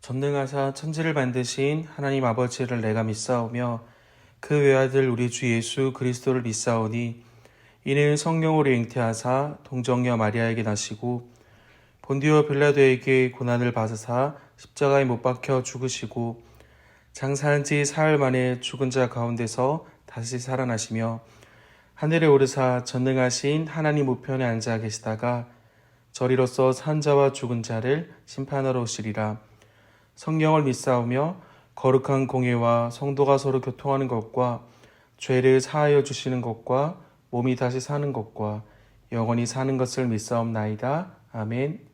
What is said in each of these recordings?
전능하사 천지를 만드신 하나님 아버지를 내가 믿사오며 그 외아들 우리 주 예수 그리스도를 믿사오니 이는 성령으로 잉태하사 동정녀 마리아에게 나시고 본디오 빌라도에게 고난을 받으사 십자가에 못 박혀 죽으시고 장사한 지 사흘 만에 죽은 자 가운데서 다시 살아나시며 하늘에 오르사 전능하신 하나님 우편에 앉아 계시다가 저리로서 산 자와 죽은 자를 심판하러 오시리라. 성령을 믿사오며 거룩한 공예와 성도가 서로 교통하는 것과 죄를 사하여 주시는 것과 몸이 다시 사는 것과 영원히 사는 것을 믿사옵나이다. 아멘.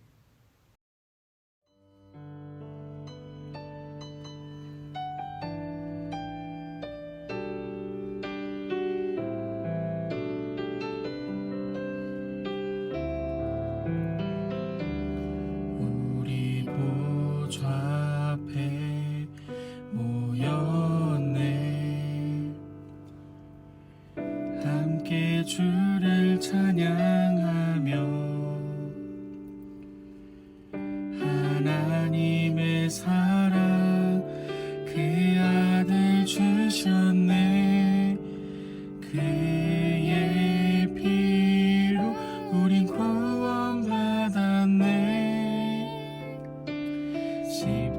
우리 보좌 앞에 모였네. 함께 주를 찬양하며 하나님의 사랑 그 아들 주셨네. 그의 피로 우린 구원받았네.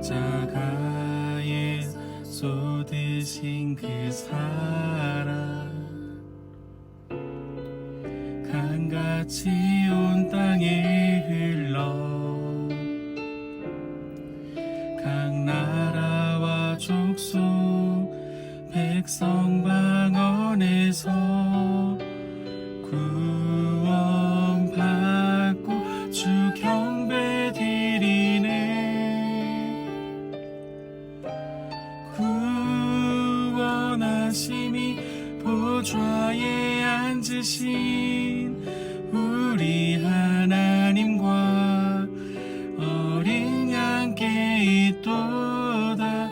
십자가에 쏟으신 그 사랑 강같이 온 땅에 흘러 각 나라와 족속 백성 방언에서 구원받고 주 경배 드리네. 구원하심이 보좌에 앉으신 우리 하나님과 어린 양께 있도다.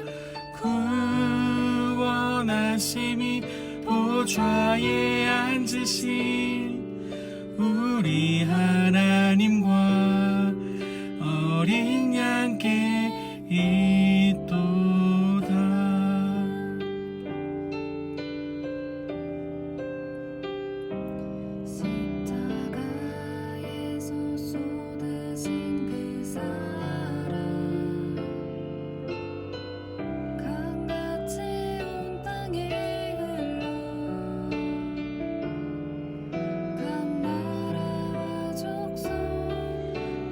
구원하심이 보좌에 앉으신 우리 하나님과 어린 양께 있도다. 십자가에서 쏟으신 그 사랑 강같이 온 땅에 흘러 각 나라와 족속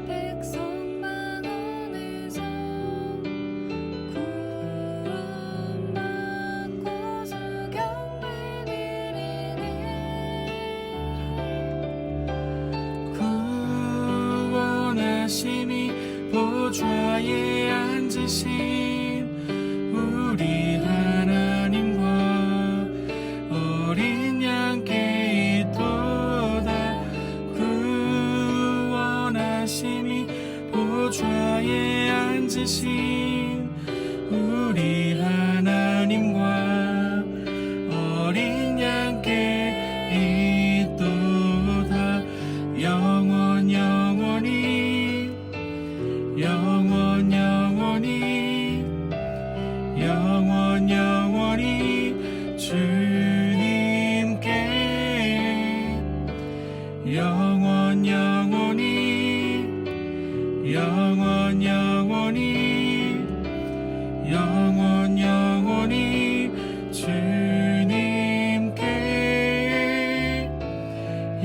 백성 방언에서 구원받고 주 경배 드리네. 구원하심이 보좌에 앉으신 우리 하나님과 어린 양께 있도다. 구원하심이 보좌에 앉으신 우리 하나님과 어린 양께 있도다. 영원 영원히 영원 영원히 영원 영원히 주님께 영원 영원히 영원 영원히 영원 영원히 주님께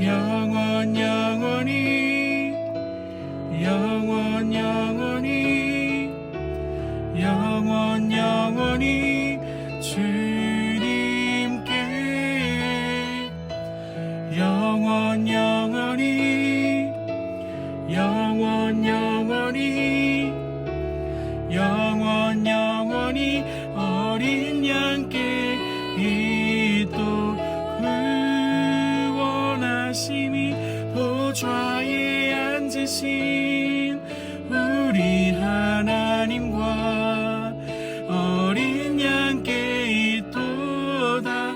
영원 영원히 영원 영원히 영원 영원히 주님께 영원 영원히 영원 영원히 영원 영원히 어린 양께 있도 구원하심이 보좌에 앉으신 우리 하나님과 어린 양께 있도다.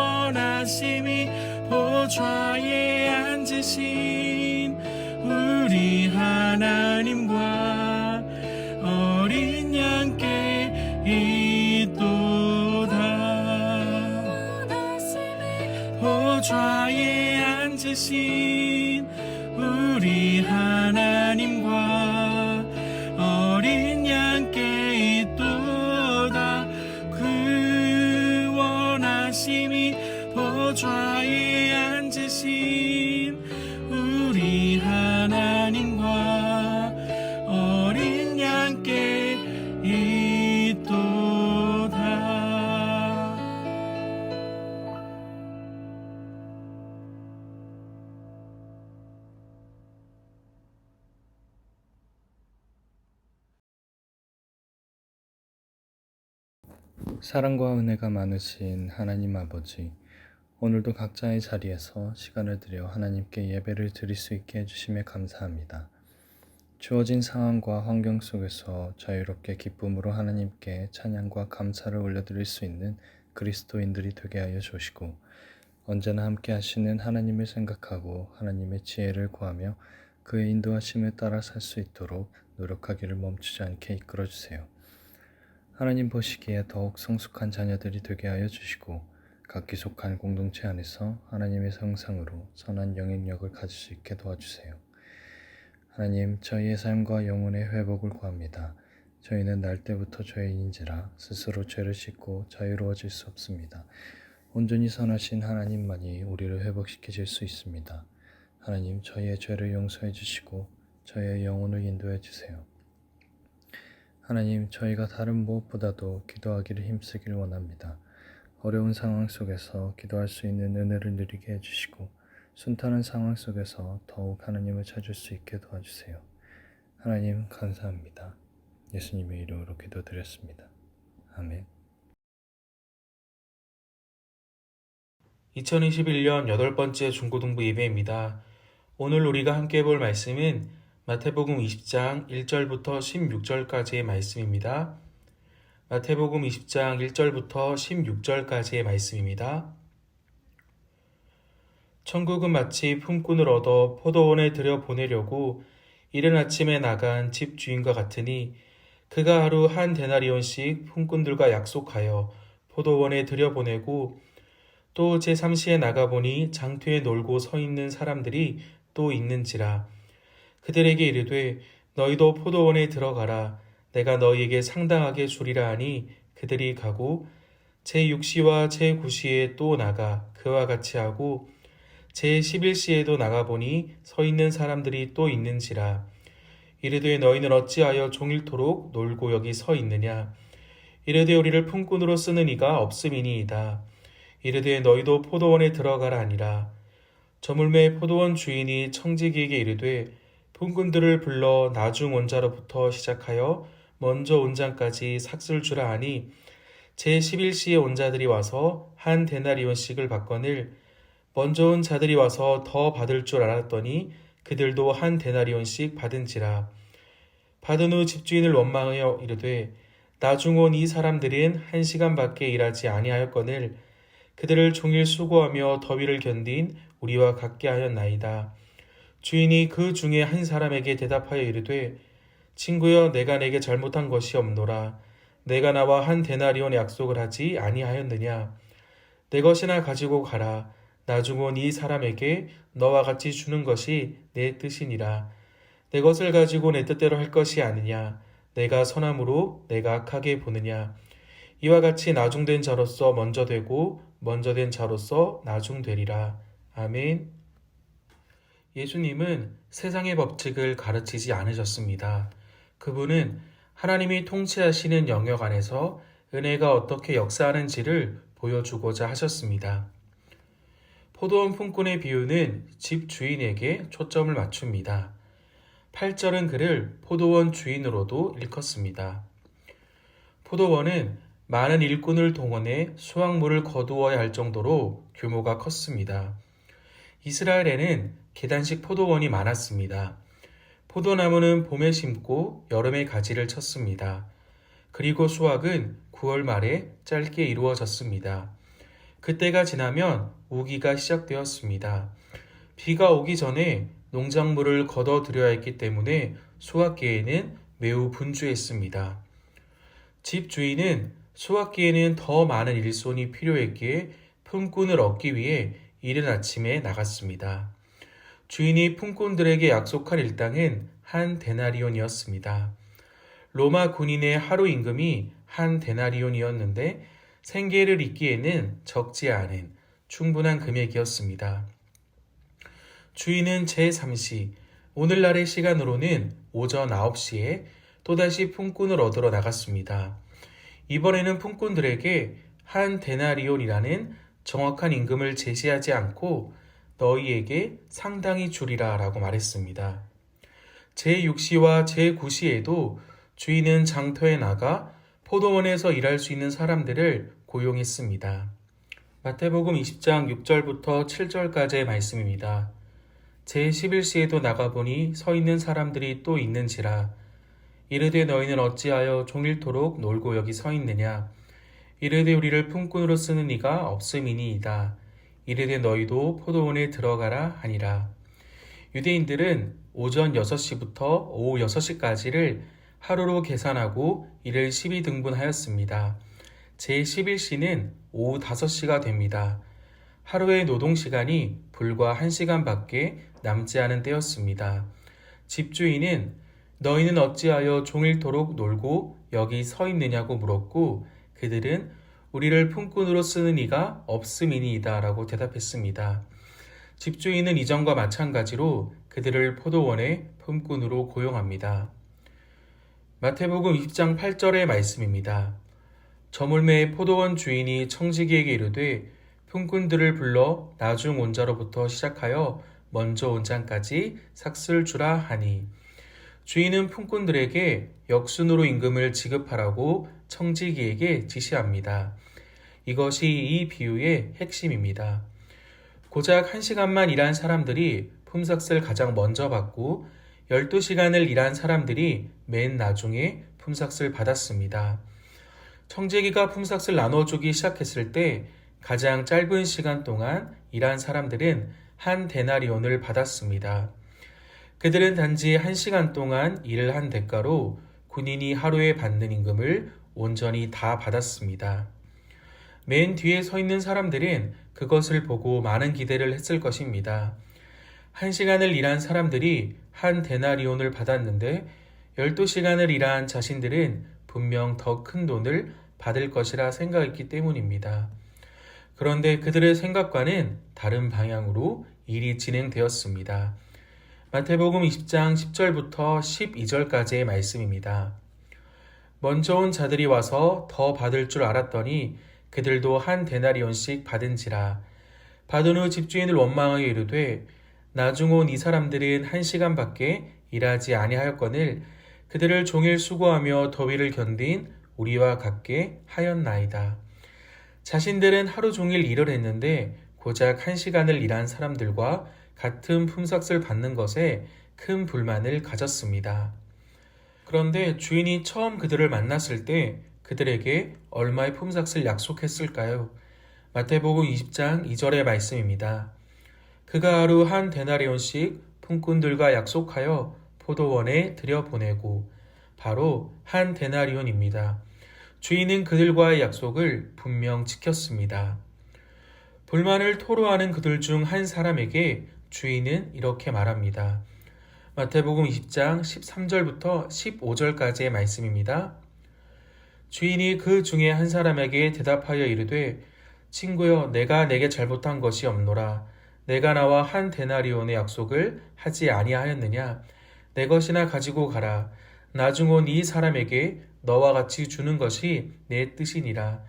구원하심이 보좌에 앉으신 우리 하나님과 보좌에 앉으신 우리 하나님과 어린 양께 있도다. 그 원하심이 보좌에 앉으신 우리 하나님과 어린 양께 있도다. 사랑과 은혜가 많으신 하나님 아버지, 오늘도 각자의 자리에서 시간을 들여 하나님께 예배를 드릴 수 있게 해주심에 감사합니다. 주어진 상황과 환경 속에서 자유롭게 기쁨으로 하나님께 찬양과 감사를 올려드릴 수 있는 그리스도인들이 되게 하여 주시고, 언제나 함께 하시는 하나님을 생각하고 하나님의 지혜를 구하며 그의 인도하심에 따라 살 수 있도록 노력하기를 멈추지 않게 이끌어 주세요. 하나님 보시기에 더욱 성숙한 자녀들이 되게 하여 주시고, 각기 속한 공동체 안에서 하나님의 형상으로 선한 영향력을 가질 수 있게 도와주세요. 하나님, 저희의 삶과 영혼의 회복을 구합니다. 저희는 날 때부터 죄인인지라 스스로 죄를 씻고 자유로워질 수 없습니다. 온전히 선하신 하나님만이 우리를 회복시켜 줄 수 있습니다. 하나님, 저희의 죄를 용서해 주시고 저희의 영혼을 인도해 주세요. 하나님, 저희가 다른 무엇보다도 기도하기를 힘쓰길 원합니다. 어려운 상황 속에서 기도할 수 있는 은혜를 누리게 해주시고, 순탄한 상황 속에서 더욱 하나님을 찾을 수 있게 도와주세요. 하나님, 감사합니다. 예수님의 이름으로 기도드렸습니다. 아멘. 2021년 8번째 중고등부 예배입니다. 오늘 우리가 함께 볼 말씀은 마태복음 20장 1절부터 16절까지의 말씀입니다. 마태복음 20장 1절부터 16절까지의 말씀입니다. 천국은 마치 품꾼을 얻어 포도원에 들여보내려고 이른 아침에 나간 집주인과 같으니, 그가 하루 한 데나리온씩 품꾼들과 약속하여 포도원에 들여보내고, 또 제3시에 나가보니 장터에 놀고 서 있는 사람들이 또 있는지라. 그들에게 이르되 너희도 포도원에 들어가라. 내가 너희에게 상당하게 주리라 하니 그들이 가고, 제6시와 제9시에 또 나가 그와 같이 하고, 제11시에도 나가보니 서 있는 사람들이 또 있는지라. 이르되 너희는 어찌하여 종일토록 놀고 여기 서 있느냐. 이르되 우리를 품꾼으로 쓰는 이가 없음이니이다. 이르되 너희도 포도원에 들어가라 하니라. 저물매 포도원 주인이 청지기에게 이르되 품꾼들을 불러 나중 온 자로부터 시작하여 먼저 온 자까지 삭슬 주라 하니, 제11시에 온 자들이 와서 한 데나리온씩을 받거늘 먼저 온 자들이 와서 더 받을 줄 알았더니 그들도 한 데나리온씩 받은지라. 받은 후 집주인을 원망하여 이르되 나중 온 이 사람들은 1시간밖에 일하지 아니하였거늘 그들을 종일 수고하며 더위를 견딘 우리와 같게 하였나이다. 주인이 그 중에 한 사람에게 대답하여 이르되 친구여, 내가 내게 잘못한 것이 없노라. 내가 나와 한 데나리온 약속을 하지 아니하였느냐. 내 것이나 가지고 가라. 나중 온 이 사람에게 너와 같이 주는 것이 내 뜻이니라. 내 것을 가지고 내 뜻대로 할 것이 아니냐. 내가 선함으로 내가 악하게 보느냐. 이와 같이 나중된 자로서 먼저 되고 먼저 된 자로서 나중되리라. 아멘. 예수님은 세상의 법칙을 가르치지 않으셨습니다. 그분은 하나님이 통치하시는 영역 안에서 은혜가 어떻게 역사하는지를 보여주고자 하셨습니다. 포도원 품꾼의 비유는 집 주인에게 초점을 맞춥니다. 8절은 그를 포도원 주인으로도 일컫습니다. 포도원은 많은 일꾼을 동원해 수확물을 거두어야 할 정도로 규모가 컸습니다. 이스라엘에는 계단식 포도원이 많았습니다. 포도나무는 봄에 심고 여름에 가지를 쳤습니다. 그리고 수확은 9월 말에 짧게 이루어졌습니다. 그때가 지나면 우기가 시작되었습니다. 비가 오기 전에 농작물을 걷어들여야 했기 때문에 수확기에는 매우 분주했습니다. 집 주인은 수확기에는 더 많은 일손이 필요했기에 품꾼을 얻기 위해 이른 아침에 나갔습니다. 주인이 품꾼들에게 약속한 일당은 한 데나리온이었습니다. 로마 군인의 하루 임금이 한 데나리온이었는데 생계를 잇기에는 적지 않은 충분한 금액이었습니다. 주인은 제3시, 오늘날의 시간으로는 오전 9시에 또다시 품꾼을 얻으러 나갔습니다. 이번에는 품꾼들에게 한 데나리온이라는 정확한 임금을 제시하지 않고 너희에게 상당히 주리라 라고 말했습니다. 제6시와 제9시에도 주인은 장터에 나가 포도원에서 일할 수 있는 사람들을 고용했습니다. 마태복음 20장 6절부터 7절까지의 말씀입니다. 제11시에도 나가보니 서 있는 사람들이 또 있는지라. 이르되 너희는 어찌하여 종일토록 놀고 여기 서 있느냐. 이르되 우리를 품꾼으로 쓰는 이가 없음이니이다. 이르되 너희도 포도원에 들어가라 하니라. 유대인들은 오전 6시부터 오후 6시까지를 하루로 계산하고 이를 12등분하였습니다. 제11시는 오후 5시가 됩니다. 하루의 노동시간이 불과 1시간밖에 남지 않은 때였습니다. 집주인은 너희는 어찌하여 종일토록 놀고 여기 서 있느냐고 물었고 그들은 우리를 품꾼으로 쓰는 이가 없음이니이다 라고 대답했습니다. 집주인은 이전과 마찬가지로 그들을 포도원의 품꾼으로 고용합니다. 마태복음 20장 8절의 말씀입니다. 저물매의 포도원 주인이 청지기에게 이르되 품꾼들을 불러 나중 온 자로부터 시작하여 먼저 온 자까지 삭슬 주라 하니 주인은 품꾼들에게 역순으로 임금을 지급하라고 청지기에게 지시합니다. 이것이 이 비유의 핵심입니다. 고작 1시간만 일한 사람들이 품삯을 가장 먼저 받고 12시간을 일한 사람들이 맨 나중에 품삯을 받았습니다. 청지기가 품삯을 나눠주기 시작했을 때 가장 짧은 시간 동안 일한 사람들은 한 데나리온을 받았습니다. 그들은 단지 1시간 동안 일을 한 대가로 군인이 하루에 받는 임금을 온전히 다 받았습니다. 맨 뒤에 서 있는 사람들은 그것을 보고 많은 기대를 했을 것입니다. 1시간을 일한 사람들이 한 데나리온을 받았는데 12시간을 일한 자신들은 분명 더 큰 돈을 받을 것이라 생각했기 때문입니다. 그런데 그들의 생각과는 다른 방향으로 일이 진행되었습니다. 마태복음 20장 10절부터 12절까지의 말씀입니다. 먼저 온 자들이 와서 더 받을 줄 알았더니 그들도 한 데나리온씩 받은지라. 받은 후 집주인을 원망하여 이르되 나중 온 이 사람들은 1시간밖에 일하지 아니하였거늘 그들을 종일 수고하며 더위를 견딘 우리와 같게 하였나이다. 자신들은 하루 종일 일을 했는데 고작 1시간을 일한 사람들과 같은 품삯을 받는 것에 큰 불만을 가졌습니다. 그런데 주인이 처음 그들을 만났을 때 그들에게 얼마의 품삯을 약속했을까요? 마태복음 20장 2절의 말씀입니다. 그가 하루 한 데나리온씩 품꾼들과 약속하여 포도원에 들여보내고 바로 한 데나리온입니다. 주인은 그들과의 약속을 분명 지켰습니다. 불만을 토로하는 그들 중 한 사람에게 주인은 이렇게 말합니다. 마태복음 20장 13절부터 15절까지의 말씀입니다. 주인이 그 중에 한 사람에게 대답하여 이르되 친구여 내가 내게 잘못한 것이 없노라. 내가 나와 한 데나리온의 약속을 하지 아니하였느냐. 내 것이나 가지고 가라. 나중 온 이 사람에게 너와 같이 주는 것이 내 뜻이니라.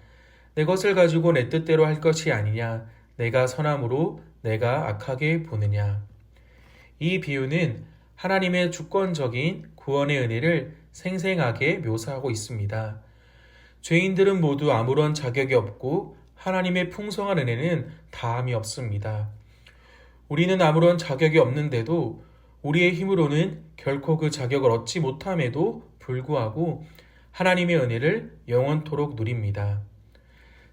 내 것을 가지고 내 뜻대로 할 것이 아니냐. 내가 선함으로 내가 악하게 보느냐. 이 비유는 하나님의 주권적인 구원의 은혜를 생생하게 묘사하고 있습니다. 죄인들은 모두 아무런 자격이 없고 하나님의 풍성한 은혜는 다함이 없습니다. 우리는 아무런 자격이 없는데도 우리의 힘으로는 결코 그 자격을 얻지 못함에도 불구하고 하나님의 은혜를 영원토록 누립니다.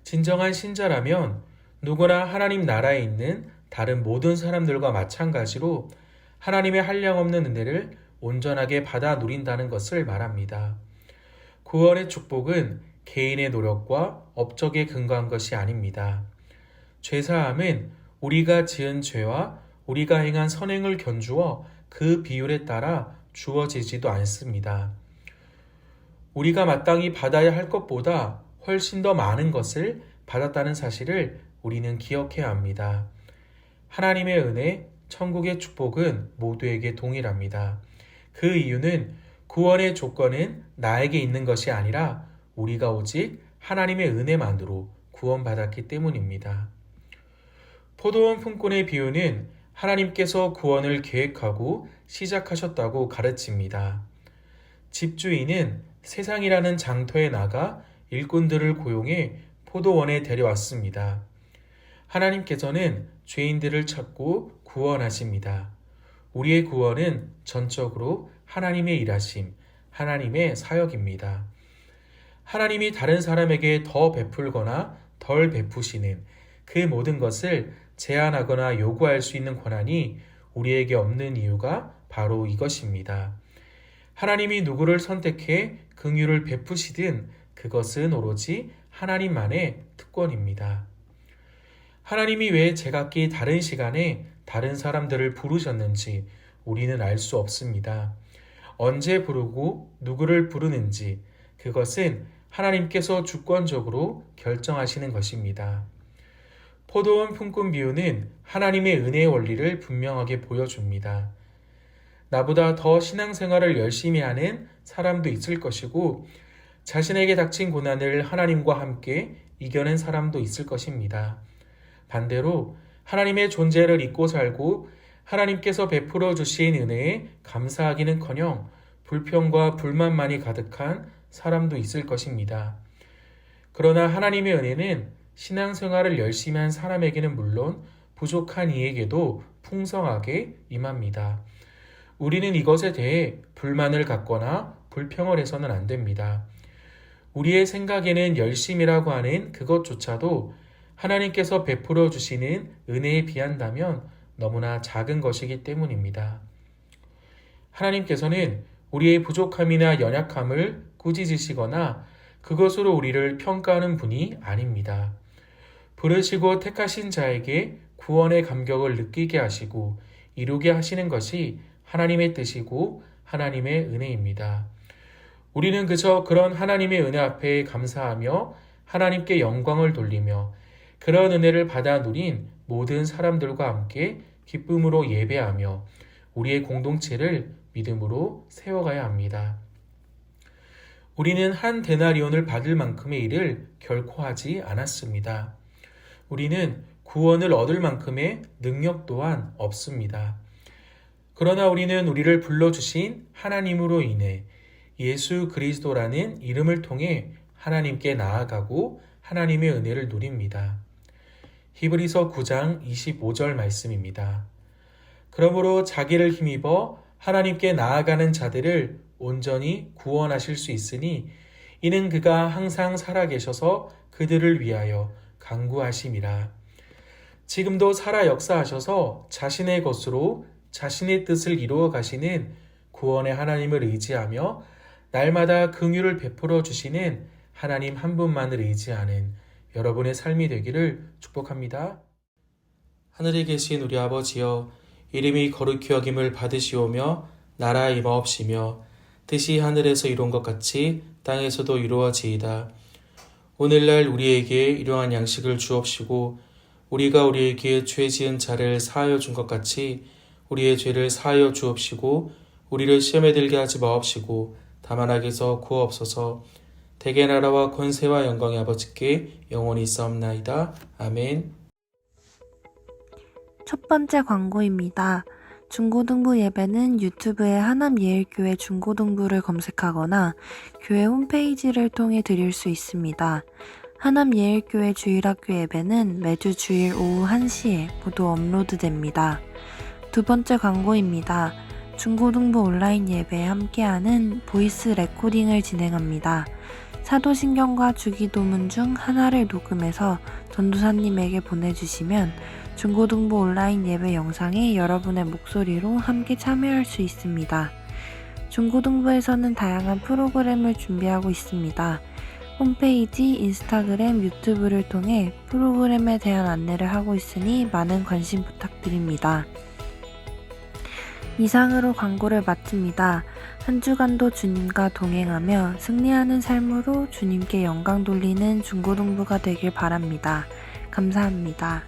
진정한 신자라면 누구나 하나님 나라에 있는 다른 모든 사람들과 마찬가지로 하나님의 한량없는 은혜를 온전하게 받아 누린다는 것을 말합니다. 구원의 축복은 개인의 노력과 업적에 근거한 것이 아닙니다. 죄사함은 우리가 지은 죄와 우리가 행한 선행을 견주어 그 비율에 따라 주어지지도 않습니다. 우리가 마땅히 받아야 할 것보다 훨씬 더 많은 것을 받았다는 사실을 우리는 기억해야 합니다. 하나님의 은혜, 천국의 축복은 모두에게 동일합니다. 그 이유는 구원의 조건은 나에게 있는 것이 아니라 우리가 오직 하나님의 은혜만으로 구원받았기 때문입니다. 포도원 품꾼의 비유는 하나님께서 구원을 계획하고 시작하셨다고 가르칩니다. 집주인은 세상이라는 장터에 나가 일꾼들을 고용해 포도원에 데려왔습니다. 하나님께서는 죄인들을 찾고 구원하십니다. 우리의 구원은 전적으로 하나님의 일하심, 하나님의 사역입니다. 하나님이 다른 사람에게 더 베풀거나 덜 베푸시는 그 모든 것을 제한하거나 요구할 수 있는 권한이 우리에게 없는 이유가 바로 이것입니다. 하나님이 누구를 선택해 긍휼을 베푸시든 그것은 오로지 하나님만의 특권입니다. 하나님이 왜 제각기 다른 시간에 다른 사람들을 부르셨는지 우리는 알 수 없습니다. 언제 부르고 누구를 부르는지 그것은 하나님께서 주권적으로 결정하시는 것입니다. 포도원 품꾼 비유는 하나님의 은혜의 원리를 분명하게 보여줍니다. 나보다 더 신앙생활을 열심히 하는 사람도 있을 것이고 자신에게 닥친 고난을 하나님과 함께 이겨낸 사람도 있을 것입니다. 반대로 하나님의 존재를 잊고 살고 하나님께서 베풀어 주신 은혜에 감사하기는커녕 불평과 불만만이 가득한 사람도 있을 것입니다. 그러나 하나님의 은혜는 신앙생활을 열심히 한 사람에게는 물론 부족한 이에게도 풍성하게 임합니다. 우리는 이것에 대해 불만을 갖거나 불평을 해서는 안 됩니다. 우리의 생각에는 열심이라고 하는 그것조차도 하나님께서 베풀어 주시는 은혜에 비한다면 너무나 작은 것이기 때문입니다. 하나님께서는 우리의 부족함이나 연약함을 꾸짖으시거나 그것으로 우리를 평가하는 분이 아닙니다. 부르시고 택하신 자에게 구원의 감격을 느끼게 하시고 이루게 하시는 것이 하나님의 뜻이고 하나님의 은혜입니다. 우리는 그저 그런 하나님의 은혜 앞에 감사하며 하나님께 영광을 돌리며 그런 은혜를 받아 누린 모든 사람들과 함께 기쁨으로 예배하며 우리의 공동체를 믿음으로 세워가야 합니다. 우리는 한 데나리온을 받을 만큼의 일을 결코 하지 않았습니다. 우리는 구원을 얻을 만큼의 능력 또한 없습니다. 그러나 우리는 우리를 불러주신 하나님으로 인해 예수 그리스도라는 이름을 통해 하나님께 나아가고 하나님의 은혜를 누립니다. 히브리서 9장 25절 말씀입니다. 그러므로 자기를 힘입어 하나님께 나아가는 자들을 온전히 구원하실 수 있으니 이는 그가 항상 살아계셔서 그들을 위하여 간구하심이라. 지금도 살아 역사하셔서 자신의 것으로 자신의 뜻을 이루어 가시는 구원의 하나님을 의지하며 날마다 긍휼을 베풀어 주시는 하나님 한 분만을 의지하는 여러분의 삶이 되기를 축복합니다. 하늘에 계신 우리 아버지여, 이름이 거룩히 여김을 받으시오며 나라 임하옵시며 뜻이 하늘에서 이룬 것 같이 땅에서도 이루어지이다. 오늘날 우리에게 일용할 양식을 주옵시고 우리가 우리에게 죄 지은 자를 사하여 준 것 같이 우리의 죄를 사하여 주옵시고 우리를 시험에 들게 하지 마옵시고 다만 악에서 구하옵소서. 대개 나라와 권세와 영광의 아버지께 영원히 있사옵나이다. 아멘. 첫 번째 광고입니다. 중고등부 예배는 유튜브에 하남예일교회 중고등부를 검색하거나 교회 홈페이지를 통해 드릴 수 있습니다. 하남예일교회 주일학교 예배는 매주 주일 오후 1시에 모두 업로드됩니다. 두 번째 광고입니다. 중고등부 온라인 예배에 함께하는 보이스 레코딩을 진행합니다. 사도신경과 주기도문 중 하나를 녹음해서 전도사님에게 보내주시면 중고등부 온라인 예배 영상에 여러분의 목소리로 함께 참여할 수 있습니다. 중고등부에서는 다양한 프로그램을 준비하고 있습니다. 홈페이지, 인스타그램, 유튜브를 통해 프로그램에 대한 안내를 하고 있으니 많은 관심 부탁드립니다. 이상으로 광고를 마칩니다. 한 주간도 주님과 동행하며 승리하는 삶으로 주님께 영광 돌리는 중고등부가 되길 바랍니다. 감사합니다.